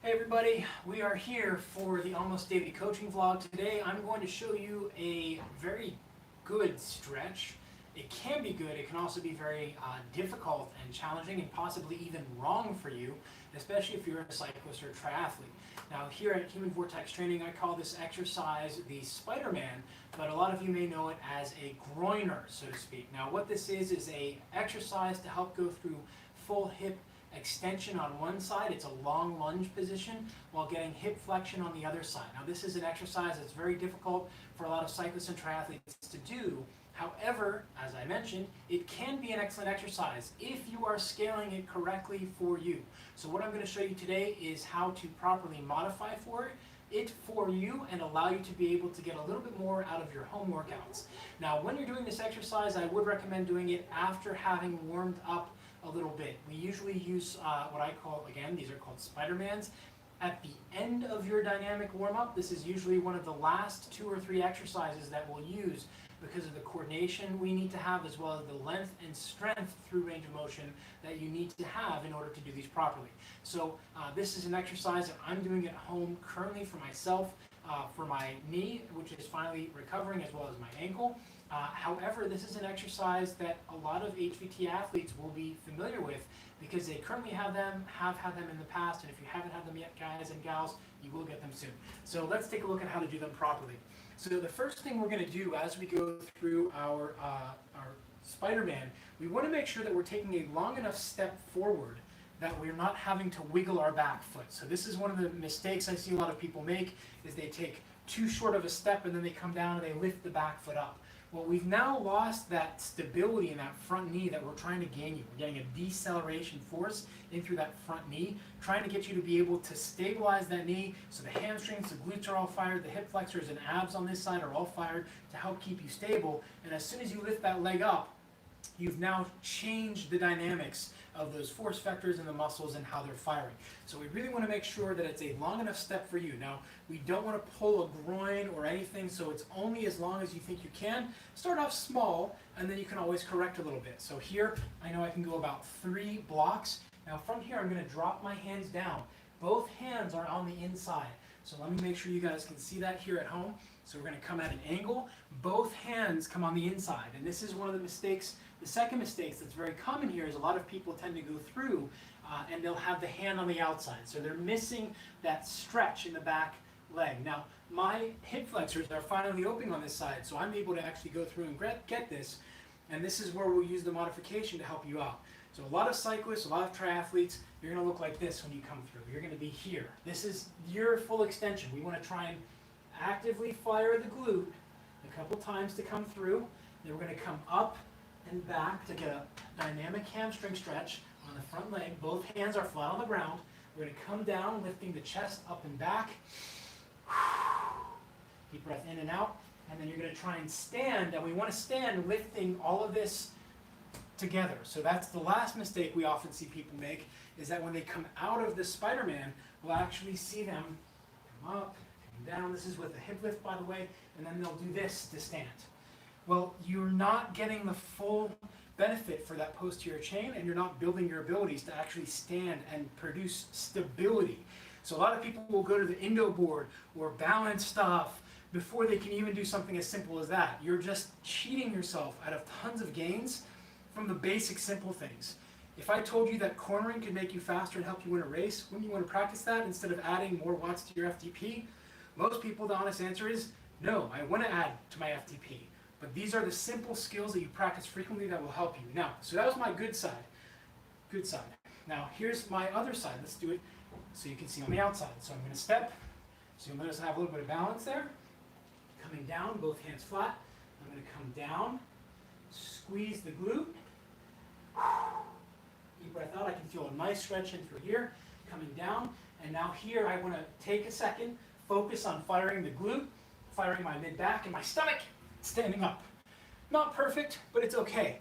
Hey everybody, we are here for the Almost Daily Coaching Vlog. Today I'm going to show you a very good stretch. It can be good, it can also be very difficult and challenging and possibly even wrong for you, especially if you're a cyclist or a triathlete. Now here at Human Vortex Training I call this exercise the Spiderman, but a lot of you may know it as a groiner, so to speak. Now what this is a exercise to help go through full hip extension on one side. It's a long lunge position while getting hip flexion on the other side. Now this is an exercise that's very difficult for a lot of cyclists and triathletes to do. However, as I mentioned, it can be an excellent exercise if you are scaling it correctly for you. So what I'm going to show you today is how to properly modify it for you and allow you to be able to get a little bit more out of your home workouts. Now when you're doing this exercise, I would recommend doing it after having warmed up a little bit. We usually use what I call, again, these are called Spidermans. At the end of your dynamic warm-up, this is usually one of the last 2 or 3 exercises that we'll use because of the coordination we need to have as well as the length and strength through range of motion that you need to have in order to do these properly. So this is an exercise that I'm doing at home currently for myself for my knee, which is finally recovering, as well as my ankle. However, this is an exercise that a lot of HVT athletes will be familiar with because they currently have had them in the past, and if you haven't had them yet, guys and gals, you will get them soon. So let's take a look at how to do them properly. So the first thing we're going to do as we go through our Spiderman, we want to make sure that we're taking a long enough step forward that we're not having to wiggle our back foot. So this is one of the mistakes I see a lot of people make, is they take too short of a step and then they come down and they lift the back foot up. Well, we've now lost that stability in that front knee that we're trying to gain you. We're getting a deceleration force in through that front knee, trying to get you to be able to stabilize that knee so the hamstrings, the glutes are all fired, the hip flexors and abs on this side are all fired to help keep you stable. And as soon as you lift that leg up, you've now changed the dynamics of those force vectors and the muscles and how they're firing. So we really want to make sure that it's a long enough step for you. Now, we don't want to pull a groin or anything, so it's only as long as you think you can. Start off small, and then you can always correct a little bit. So here, I know I can go about 3 blocks. Now from here, I'm going to drop my hands down. Both hands are on the inside. So let me make sure you guys can see that here at home. So we're going to come at an angle. Both hands come on the inside. And this is one of the mistakes. The second mistake that's very common here is a lot of people tend to go through and they'll have the hand on the outside. So they're missing that stretch in the back leg. Now, my hip flexors are finally opening on this side, so I'm able to actually go through and get this. And this is where we'll use the modification to help you out. So a lot of cyclists, a lot of triathletes, you're going to look like this when you come through. You're going to be here. This is your full extension. We want to try and actively fire the glute a couple times to come through. Then we're going to come up and back to get a dynamic hamstring stretch on the front leg. Both hands are flat on the ground. We're going to come down, lifting the chest up and back. Deep breath in and out. And then you're going to try and stand. And we want to stand lifting all of this together. So that's the last mistake we often see people make, is that when they come out of the Spiderman, we'll actually see them come up, come down. This is with a hip lift, by the way, and then they'll do this to stand. Well, you're not getting the full benefit for that posterior chain, and you're not building your abilities to actually stand and produce stability. So a lot of people will go to the Indo board or balance stuff before they can even do something as simple as that. You're just cheating yourself out of tons of gains from the basic simple things. If I told you that cornering could make you faster and help you win a race, wouldn't you want to practice that instead of adding more watts to your FTP? Most people, the honest answer is, no, I want to add to my FTP. But these are the simple skills that you practice frequently that will help you. Now, so that was my good side. Good side. Now, here's my other side. Let's do it so you can see on the outside. So I'm going to step. So you'll notice I have a little bit of balance there. Coming down, both hands flat. I'm going to come down, squeeze the glute. Deep breath out. I can feel a nice stretch in through here. Coming down. And now here I want to take a second, focus on firing the glute, firing my mid-back and my stomach, standing up. Not perfect, but it's okay.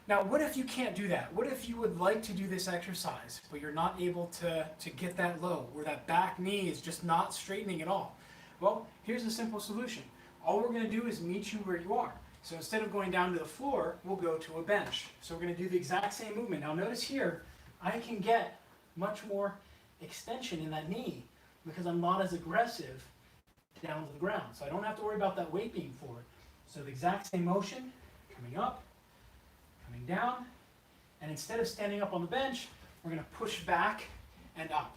Now, what if you can't do that? What if you would like to do this exercise, but you're not able to get that low, or that back knee is just not straightening at all? Well, here's a simple solution. All we're going to do is meet you where you are. So instead of going down to the floor, we'll go to a bench. So we're going to do the exact same movement. Now notice here, I can get much more extension in that knee because I'm not as aggressive down to the ground. So I don't have to worry about that weight being forward. So the exact same motion, coming up, coming down, and instead of standing up on the bench, we're going to push back and up.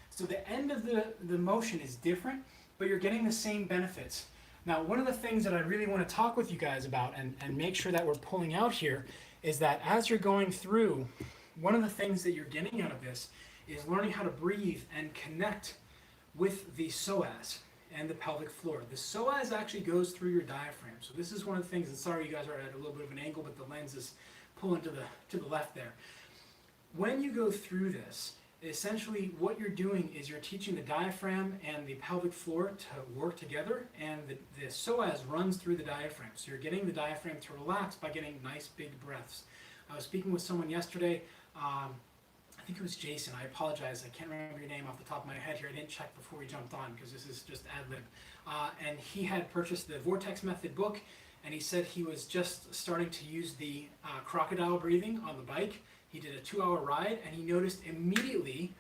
So the end of the motion is different, but you're getting the same benefits. Now, one of the things that I really want to talk with you guys about and make sure that we're pulling out here is that as you're going through, one of the things that you're getting out of this is learning how to breathe and connect with the psoas and the pelvic floor. The psoas actually goes through your diaphragm. So this is one of the things, and sorry you guys are at a little bit of an angle, but the lens is pulling to the left there. When you go through this, essentially what you're doing is you're teaching the diaphragm and the pelvic floor to work together, and the psoas runs through the diaphragm. So you're getting the diaphragm to relax by getting nice big breaths. I was speaking with someone yesterday, I think it was Jason. I apologize, I can't remember your name off the top of my head here. I didn't check before we jumped on because this is just ad lib. And he had purchased the Vortex Method book, and he said he was just starting to use the Crocodile Breathing on the bike. He did a 2-hour ride, and he noticed immediately,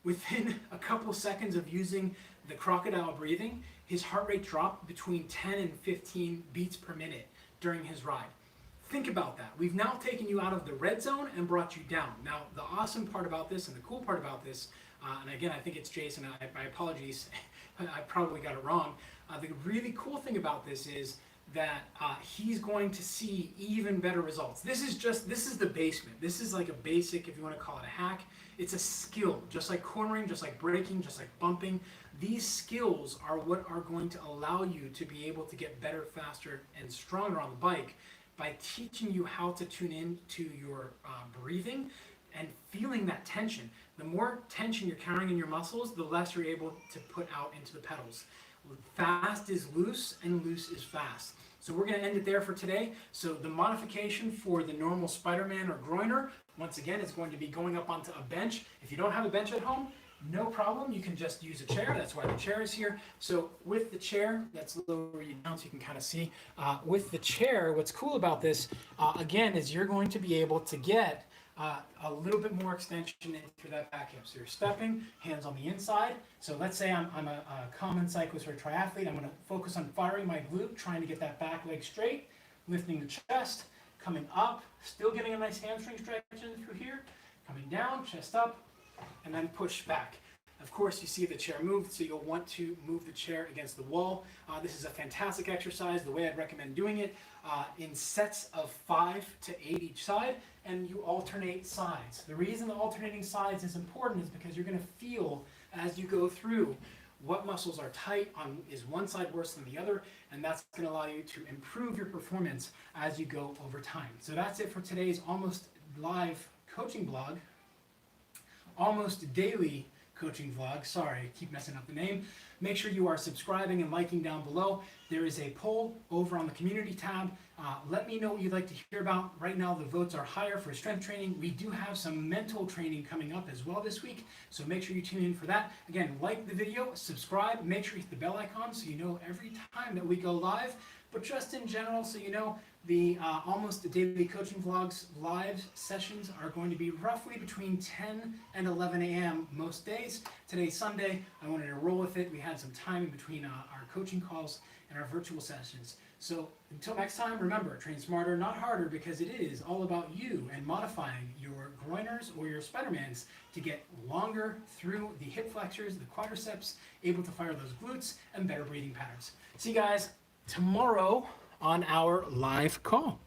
within a couple seconds of using the Crocodile Breathing, his heart rate dropped between 10 and 15 beats per minute during his ride. Think about that. We've now taken you out of the red zone and brought you down. Now, the awesome part about this and the cool part about this, and again, I think it's Jason, my apologies, I probably got it wrong. The really cool thing about this is that he's going to see even better results. This is the basement. This is like a basic, if you want to call it a hack. It's a skill, just like cornering, just like braking, just like bumping. These skills are what are going to allow you to be able to get better, faster, and stronger on the bike by teaching you how to tune in to your breathing and feeling that tension. The more tension you're carrying in your muscles, the less you're able to put out into the pedals. Fast is loose and loose is fast. So we're going to end it there for today. So the modification for the normal Spiderman or groiner, once again, is going to be going up onto a bench. If you don't have a bench at home, no problem. You can just use a chair. That's why the chair is here. So with the chair, let's lower you down so you can kind of see. With the chair, what's cool about this, again, is you're going to be able to get a little bit more extension into that back hip. So you're stepping, hands on the inside. So let's say I'm a common cyclist or a triathlete. I'm going to focus on firing my glute, trying to get that back leg straight, lifting the chest, coming up, still getting a nice hamstring stretch in through here, coming down, chest up, and then push back. Of course, you see the chair move, so you'll want to move the chair against the wall. This is a fantastic exercise. The way I'd recommend doing it, in sets of 5 to 8 each side, and you alternate sides. The reason the alternating sides is important is because you're going to feel as you go through what muscles are tight, is one side worse than the other, and that's going to allow you to improve your performance as you go over time. So that's it for today's almost live coaching blog, almost daily coaching vlog. Sorry, I keep messing up the name. Make sure you are subscribing and liking down below. There is a poll over on the community tab. Let me know what you'd like to hear about. Right now the votes are higher for strength training. We do have some mental training coming up as well this week, so make sure you tune in for that. Again, like the video, subscribe, make sure you hit the bell icon so you know every time that we go live. But just in general, so you know, the almost daily coaching vlogs live sessions are going to be roughly between 10 and 11 a.m. most days. Today's Sunday. I wanted to roll with it. We had some time in between our coaching calls and our virtual sessions. So until next time, remember, train smarter, not harder, because it is all about you and modifying your groiners or your Spidermans to get longer through the hip flexors, the quadriceps, able to fire those glutes, and better breathing patterns. See you guys tomorrow on our live call.